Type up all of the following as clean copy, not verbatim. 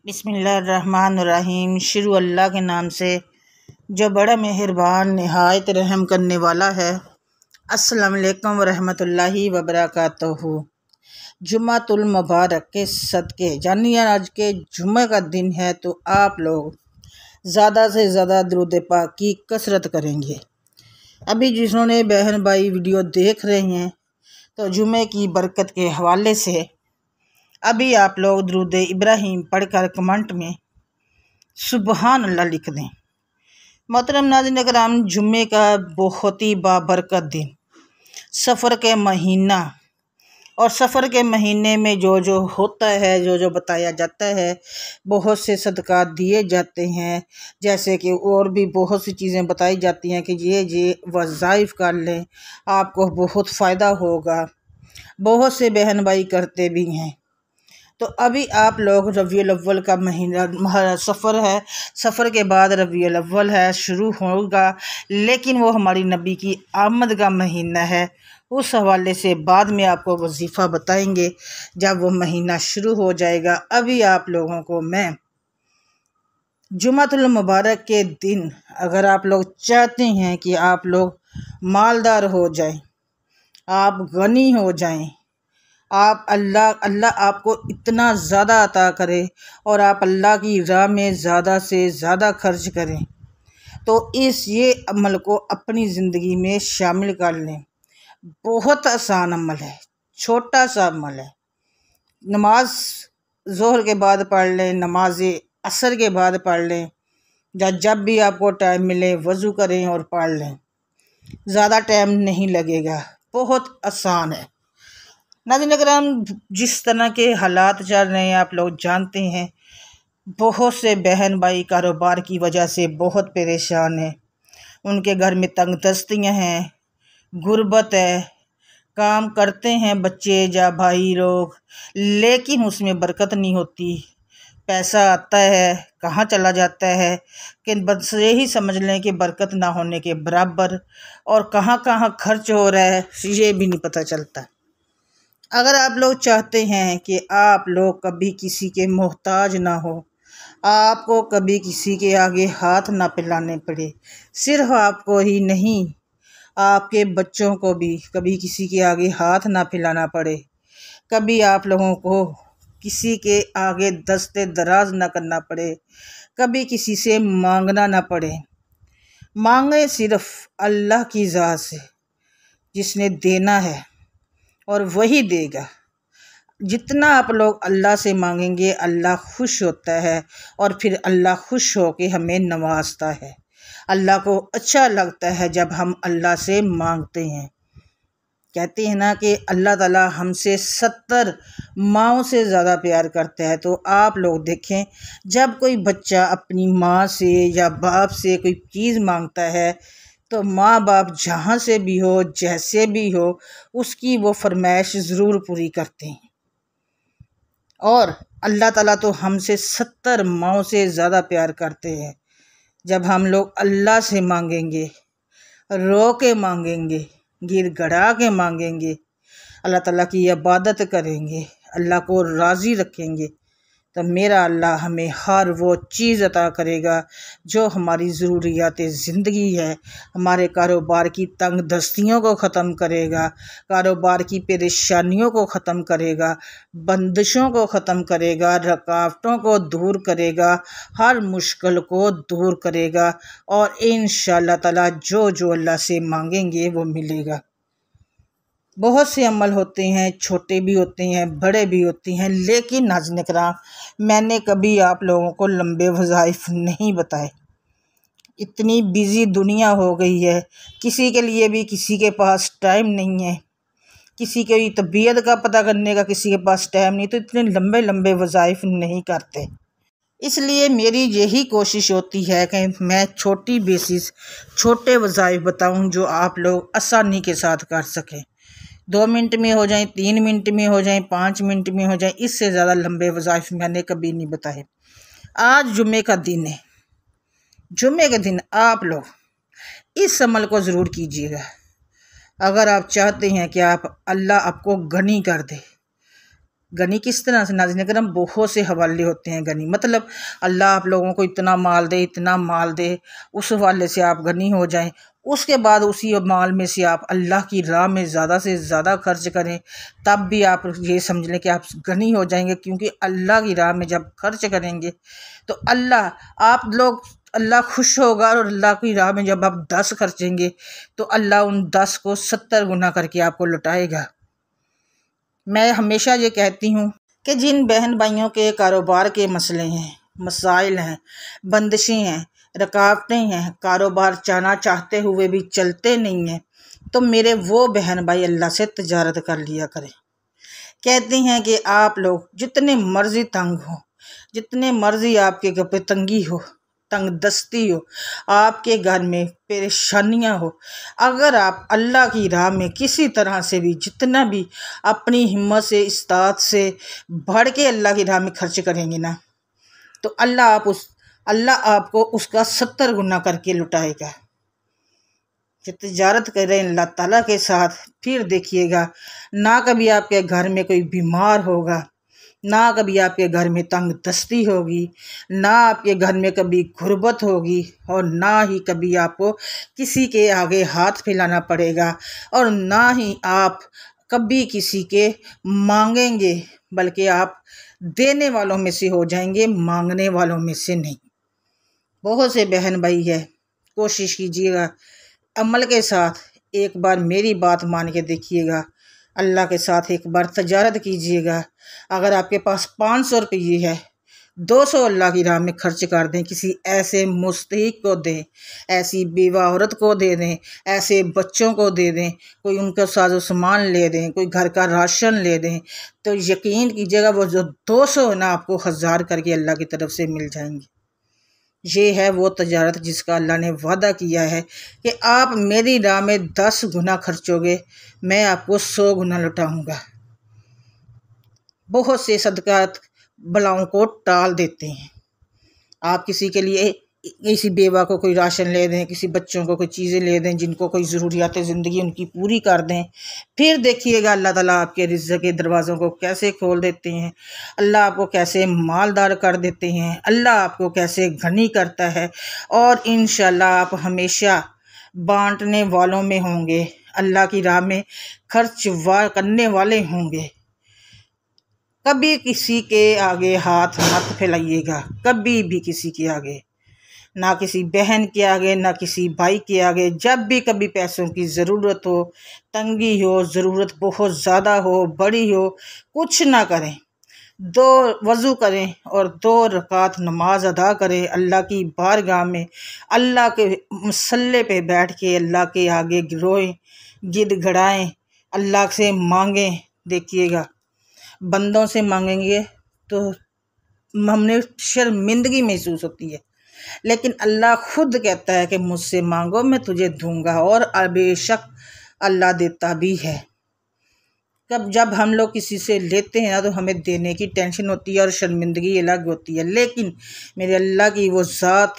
बिस्मिल्लाहिर्रहमानिर्रहीम। शुरू अल्लाह के नाम से जो बड़ा मेहरबान नहायत रहम करने वाला है। अस्सलाम वालेकुम वरहमतुल्लाहि वबरकातुहू। जुम्मतुल मुबारक के सदके जानिए आज के जुम्मे का दिन है, तो आप लोग ज़्यादा से ज़्यादा दुरूद पाक की कसरत करेंगे। अभी जिन्होंने बहन भाई वीडियो देख रहे हैं, तो जुम्मे की बरकत के हवाले से अभी आप लोग दुरूद इब्राहिम पढ़कर कमेंट में सुबहान अल्लाह लिख दें। मोहतरम नाज़रीन कराम, जुम्मे का बहुत ही बाबरकत दिन, सफ़र के महीना, और सफ़र के महीने में जो जो होता है, जो जो बताया जाता है, बहुत से सदक़ात दिए जाते हैं। जैसे कि और भी बहुत सी चीज़ें बताई जाती हैं कि ये वज़ाइफ कर लें, आपको बहुत फ़ायदा होगा। बहुत से बहन भाई करते भी हैं। तो अभी आप लोग रबीउल अव्वल का महीना सफ़र है, सफ़र के बाद रबीउल अव्वल है, शुरू होगा, लेकिन वो हमारी नबी की आमद का महीना है। उस हवाले से बाद में आपको वजीफ़ा बताएंगे जब वो महीना शुरू हो जाएगा। अभी आप लोगों को मैं जुम्मतुल मुबारक के दिन, अगर आप लोग चाहते हैं कि आप लोग मालदार हो जाएं, आप गनी हो जाएं, आप अल्लाह आपको इतना ज़्यादा अता करे और आप अल्लाह की राह में ज़्यादा से ज़्यादा खर्च करें, तो ये अमल को अपनी ज़िंदगी में शामिल कर लें। बहुत आसान अमल है, छोटा सा अमल है। नमाज ज़ोहर के बाद पढ़ लें, नमाज असर के बाद पढ़ लें, या जब भी आपको टाइम मिले वज़ू करें और पढ़ लें। ज़्यादा टाइम नहीं लगेगा, बहुत आसान है। नाज़रीन करम, जिस तरह के हालात चल रहे हैं आप लोग जानते हैं, बहुत से बहन भाई कारोबार की वजह से बहुत परेशान हैं। उनके घर में तंगदस्तियाँ हैं, गुर्बत है, काम करते हैं बच्चे या भाई लोग, लेकिन उसमें बरकत नहीं होती। पैसा आता है, कहाँ चला जाता है कि बस यही समझ लें कि बरकत ना होने के बराबर, और कहाँ कहाँ खर्च हो रहा है ये भी नहीं पता चलता। अगर आप लोग चाहते हैं कि आप लोग कभी किसी के मोहताज ना हो, आपको कभी किसी के आगे हाथ ना फैलाने पड़े, सिर्फ आपको ही नहीं आपके बच्चों को भी कभी किसी के आगे हाथ ना फैलाना पड़े, कभी आप लोगों को किसी के आगे दस्ते दराज ना करना पड़े, कभी किसी से मांगना ना पड़े। मांगे सिर्फ अल्लाह की ज़ात से, जिसने देना है और वही देगा। जितना आप लोग अल्लाह से मांगेंगे, अल्लाह खुश होता है और फिर अल्लाह खुश होके हमें नवाजता है। अल्लाह को अच्छा लगता है जब हम अल्लाह से मांगते हैं। कहते हैं ना कि अल्लाह ताला हमसे 70 माँओं से ज़्यादा प्यार करता है। तो आप लोग देखें, जब कोई बच्चा अपनी माँ से या बाप से कोई चीज़ मांगता है, तो माँ बाप जहाँ से भी हो, जैसे भी हो, उसकी वो फरमाइश ज़रूर पूरी करते हैं। और अल्लाह ताला तो हमसे 70 माँओं से ज़्यादा प्यार करते हैं। जब हम लोग अल्लाह से मांगेंगे, रो के मांगेंगे, गिड़गड़ा के मांगेंगे, अल्लाह ताला की इबादत करेंगे, अल्लाह को राज़ी रखेंगे, तो मेरा अल्लाह हमें हर वो चीज़ अता करेगा जो हमारी ज़रूरियात ज़िंदगी है। हमारे कारोबार की तंग दस्तियों को ख़त्म करेगा, कारोबार की परेशानियों को ख़त्म करेगा, बंदिशों को ख़त्म करेगा, रुकावटों को दूर करेगा, हर मुश्किल को दूर करेगा, और इंशाअल्लाह ताला जो जो अल्लाह से मांगेंगे वो मिलेगा। बहुत से अमल होते हैं, छोटे भी होते हैं, बड़े भी होते हैं, लेकिन नाज़रीन किराम, मैंने कभी आप लोगों को लंबे वज़ाइफ नहीं बताए। इतनी बिज़ी दुनिया हो गई है, किसी के लिए भी किसी के पास टाइम नहीं है, किसी की तबीयत का पता करने का किसी के पास टाइम नहीं, तो इतने लंबे लंबे वज़ाइफ नहीं करते। इसलिए मेरी यही कोशिश होती है कि मैं छोटी बेसिस, छोटे वज़ाइफ बताऊं जो आप लोग आसानी के साथ कर सकें। 2 मिनट में हो जाएं, 3 मिनट में हो जाएं, 5 मिनट में हो जाएं, इससे ज़्यादा लंबे वज़ाइफ मैंने कभी नहीं बताए। आज जुम्मे का दिन है, जुम्मे के दिन आप लोग इस अमल को ज़रूर कीजिएगा। अगर आप चाहते हैं कि अल्लाह आपको गनी कर दे, गनी किस तरह से नाज़रीन करम, बहुत से हवाले होते हैं गनी, मतलब अल्लाह आप लोगों को इतना माल दे, इतना माल दे, उस हवाले से आप गनी हो जाएं। उसके बाद उसी माल में से आप अल्लाह की राह में ज़्यादा से ज़्यादा खर्च करें, तब भी आप ये समझ लें कि आप गनी हो जाएंगे। क्योंकि अल्लाह की राह में जब खर्च करेंगे तो अल्लाह खुश होगा, और अल्लाह की राह में जब आप 10 खर्चेंगे तो अल्लाह उन 10 को 70 गुना करके आपको लौटाएगा। मैं हमेशा ये कहती हूँ कि जिन बहन भाइयों के कारोबार के मसले हैं, मसाइल हैं, बंदिशें हैं, रुकावटें हैं, कारोबार जाना चाहते हुए भी चलते नहीं हैं, तो मेरे वो बहन भाई अल्लाह से तजारत कर लिया करें। कहते हैं कि आप लोग जितने मर्जी तंग हो, जितने मर्जी आपके घर पे तंगी हो, तंग दस्ती हो, आपके घर में परेशानियां हो, अगर आप अल्लाह की राह में किसी तरह से भी जितना भी अपनी हिम्मत से, इस्तात से बढ़ के अल्लाह की राह में खर्च करेंगे ना, तो अल्लाह आपको उसका 70 गुना करके लुटाएगा। जब तजारत करें अल्लाह ताला के साथ, फिर देखिएगा ना कभी आपके घर में कोई बीमार होगा, ना कभी आपके घर में तंग दस्ती होगी, ना आपके घर में कभी गुर्बत होगी, और ना ही कभी आपको किसी के आगे हाथ फैलाना पड़ेगा, और ना ही आप कभी किसी के मांगेंगे, बल्कि आप देने वालों में से हो जाएंगे, मांगने वालों में से नहीं। बहुत से बहन भाई है, कोशिश कीजिएगा अमल के साथ, एक बार मेरी बात मान के देखिएगा, अल्लाह के साथ एक बार तजारत कीजिएगा। अगर आपके पास 500 रुपये है, 200 अल्लाह की राह में खर्च कर दें, किसी ऐसे मुस्तहिक को दें, ऐसी बेवा औरत को दे दें, ऐसे बच्चों को दे दें, कोई उनका साजो सामान ले दें, कोई घर का राशन ले दें, तो यकीन कीजिएगा वो जो 200 है ना, आपको 1000 करके अल्लाह की तरफ से मिल जाएंगे। ये है वो तजारत जिसका अल्लाह ने वादा किया है कि आप मेरी राह में 10 गुना खर्चोगे, मैं आपको 100 गुना लौटाऊंगा। बहुत से सदक़ात बलाओं को टाल देते हैं। आप किसी के लिए, किसी बेवा को कोई राशन ले दें, किसी बच्चों को कोई चीज़ें ले दें, जिनको कोई ज़रूरियात ज़िंदगी उनकी पूरी कर दें, फिर देखिएगा अल्लाह ताला आपके रिज़्क़ के दरवाज़ों को कैसे खोल देते हैं, अल्लाह आपको कैसे मालदार कर देते हैं, अल्लाह आपको कैसे गनी करता है, और इंशाअल्लाह आप हमेशा बांटने वालों में होंगे, अल्लाह की राह में खर्च करने वाले होंगे। कभी किसी के आगे हाथ मत फैलाइएगा, कभी भी किसी के आगे, ना किसी बहन के आगे, ना किसी भाई के आगे। जब भी कभी पैसों की ज़रूरत हो, तंगी हो, ज़रूरत बहुत ज़्यादा हो, बड़ी हो, कुछ ना करें, 2 वज़ू करें और 2 रकात नमाज अदा करें अल्लाह की बारगाह में, अल्लाह के मसल्ले पे बैठ के अल्लाह के आगे रोएं, गिड़गिड़ाएं, अल्लाह से मांगें। देखिएगा बंदों से मांगेंगे तो हमने शर्मिंदगी महसूस होती है, लेकिन अल्लाह खुद कहता है कि मुझसे मांगो मैं तुझे दूंगा, और बेशक अल्लाह देता भी है। जब हम लोग किसी से लेते हैं ना, तो हमें देने की टेंशन होती है और शर्मिंदगी अलग होती है, लेकिन मेरे अल्लाह की वो ज़ात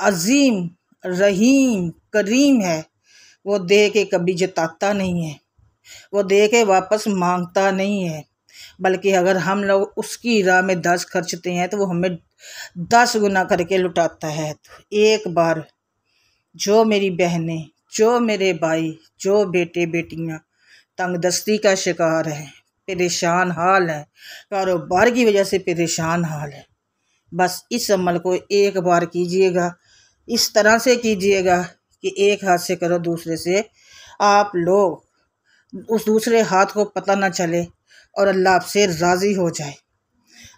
अजीम, रहीम, करीम है, वो दे के कभी जताता नहीं है, वो दे के वापस मांगता नहीं है, बल्कि अगर हम लोग उसकी राह में 10 खर्चते हैं तो वो हमें 10 गुना करके लुटाता है। तो एक बार जो मेरी बहनें, जो मेरे भाई, जो बेटे बेटियां तंगदस्ती का शिकार हैं, परेशान हाल है, कारोबार की वजह से परेशान हाल है, बस इस अमल को एक बार कीजिएगा, इस तरह से कीजिएगा कि एक हाथ से करो, दूसरे से आप लोग उस दूसरे हाथ को पता ना चले और अल्लाह आपसे राज़ी हो जाए।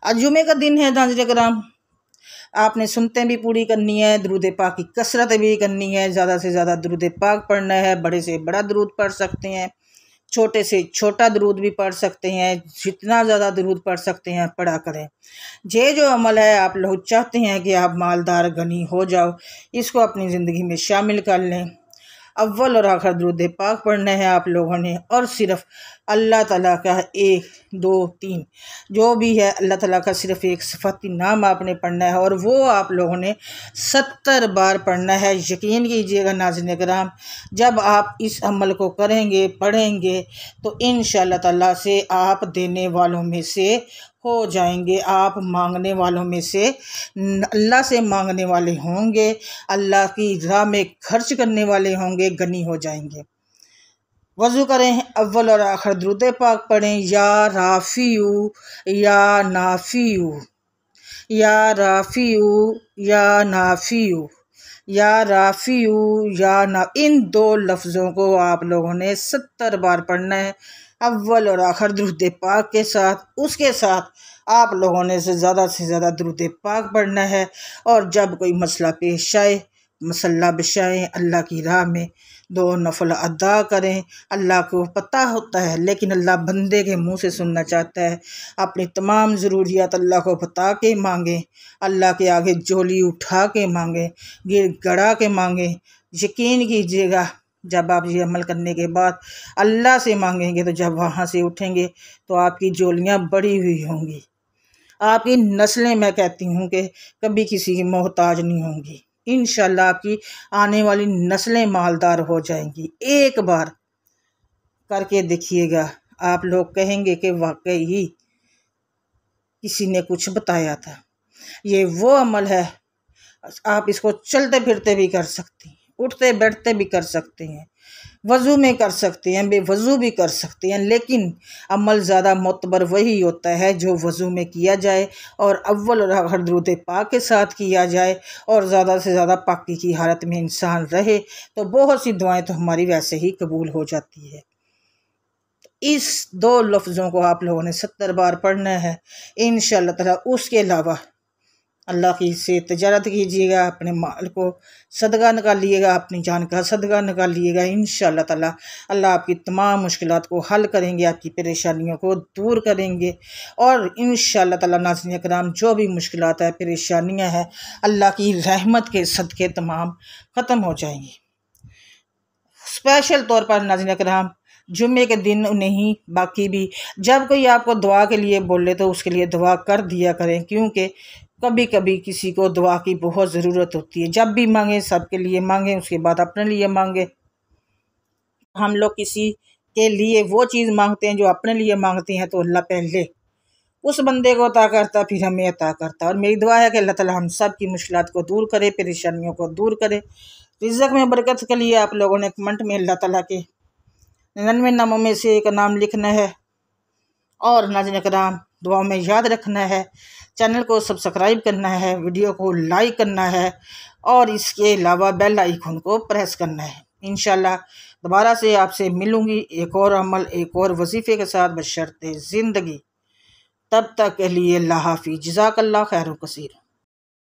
आज जुमे का दिन है नाज़रीन कराम, आपने सुनतें भी पूरी करनी है, दरूद पाक की कसरत भी करनी है, ज़्यादा से ज़्यादा दरूद पाक पढ़ना है, बड़े से बड़ा दरूद पढ़ सकते हैं, छोटे से छोटा दरूद भी पढ़ सकते हैं, जितना ज़्यादा दरूद पढ़ सकते हैं पढ़ा करें। ये जो अमल है आप लोग चाहते हैं कि आप मालदार गनी हो जाओ, इसको अपनी ज़िंदगी में शामिल कर लें। अव्वल और आखिर दुरूद पाक पढ़ना है आप लोगों ने, और सिर्फ अल्लाह ताला का 1 2 3 जो भी है अल्लाह ताला का सिर्फ एक सिफाती नाम आपने पढ़ना है, और वो आप लोगों ने 70 बार पढ़ना है। यकीन कीजिएगा नाज़रीन किराम, जब आप इस अमल को करेंगे, पढ़ेंगे, तो इंशाअल्लाह ताला से आप देने वालों में से हो जाएंगे, आप मांगने वालों में से, अल्लाह से मांगने वाले होंगे, अल्लाह की राह में खर्च करने वाले होंगे, गनी हो जाएंगे। वज़ू करें, अव्वल और आखिर दुरूद पाक पढ़ें, या राफ़ियू या नाफ़ियू, या राफ़ियू या नाफ़ियू, या राफ़ियू या ना, इन 2 लफ्ज़ों को आप लोगों ने 70 बार पढ़ना है अव्वल और आखिर दुरूद पाक के साथ। उसके साथ आप लोगों ने से ज़्यादा दुरूद पाक पढ़ना है, और जब कोई मसला पेश आए, मसल्ला बिछाएं, अल्लाह की राह में 2 नफल अदा करें। अल्लाह को पता होता है, लेकिन अल्लाह बंदे के मुंह से सुनना चाहता है। अपनी तमाम ज़रूरियात अल्लाह को बता के मांगें, अल्लाह के आगे झोली उठा के मांगें, गिर गड़ा के मांगें। यकीन कीजिएगा, जब आप ये अमल करने के बाद अल्लाह से मांगेंगे, तो जब वहाँ से उठेंगे तो आपकी झोलियाँ बड़ी हुई होंगी, आपकी नस्लें, मैं कहती हूँ कि कभी किसी की मोहताज नहीं होंगी। इंशाल्लाह आपकी आने वाली नस्लें मालदार हो जाएंगी। एक बार करके देखिएगा, आप लोग कहेंगे कि वाकई ही किसी ने कुछ बताया था। ये वो अमल है, आप इसको चलते फिरते भी कर सकते हैं, उठते बैठते भी कर सकते हैं, वज़ू में कर सकते हैं, बेवज़ू भी कर सकते हैं, लेकिन अमल ज़्यादा मोतबर वही होता है जो वज़ू में किया जाए, और अव्वल और आखिर दुरूद पाक के साथ किया जाए, और ज़्यादा से ज़्यादा पाकी की हालत में इंसान रहे, तो बहुत सी दुआएं तो हमारी वैसे ही कबूल हो जाती है। इस 2 लफ्ज़ों को आप लोगों ने 70 बार पढ़ना है इंशाअल्लाह ताला। उसके अलावा अल्लाह की से तजारत कीजिएगा, अपने माल को सदका निकालिएगा, अपनी जान का सदका निकालिएगा। इंशाअल्लाह ताला अल्लाह आपकी तमाम मुश्किलात को हल करेंगे, आपकी परेशानियों को दूर करेंगे, और इंशाअल्लाह ताला नाज़रीन किराम, जो भी मुश्किलात है, परेशानियां हैं, अल्लाह की रहमत के सदके तमाम ख़त्म हो जाएंगी। स्पेशल तौर पर नाज़रीन किराम, जुम्मे के दिन नहीं, बाकी भी जब कोई आपको दुआ के लिए बोले तो उसके लिए दुआ कर दिया करें, क्योंकि कभी कभी किसी को दुआ की बहुत ज़रूरत होती है। जब भी मांगें सबके लिए मांगें, उसके बाद अपने लिए मांगें। हम लोग किसी के लिए वो चीज़ मांगते हैं जो अपने लिए मांगते हैं, तो अल्लाह पहले उस बंदे को अता करता, फिर हमें अता करता। और मेरी दुआ है कि अल्लाह ताला हम सब की मुश्किलात को दूर करे, परेशानियों को दूर करे। रिज़्क़ में बरकत के लिए आप लोगों ने कमेंट में अल्लाह ताला के 99 नामों में से एक नाम लिखना है, और नाज़रीन किराम दुआ में याद रखना है, चैनल को सब्सक्राइब करना है, वीडियो को लाइक करना है, और इसके अलावा बेल आइकन को प्रेस करना है। इंशाल्लाह दोबारा से आपसे मिलूँगी एक और अमल, एक और वजीफ़े के साथ, बशर्ते ज़िंदगी। तब तक के लिए अल्लाह हाफ़िज़, जज़ाकल्लाह खैर कसीर।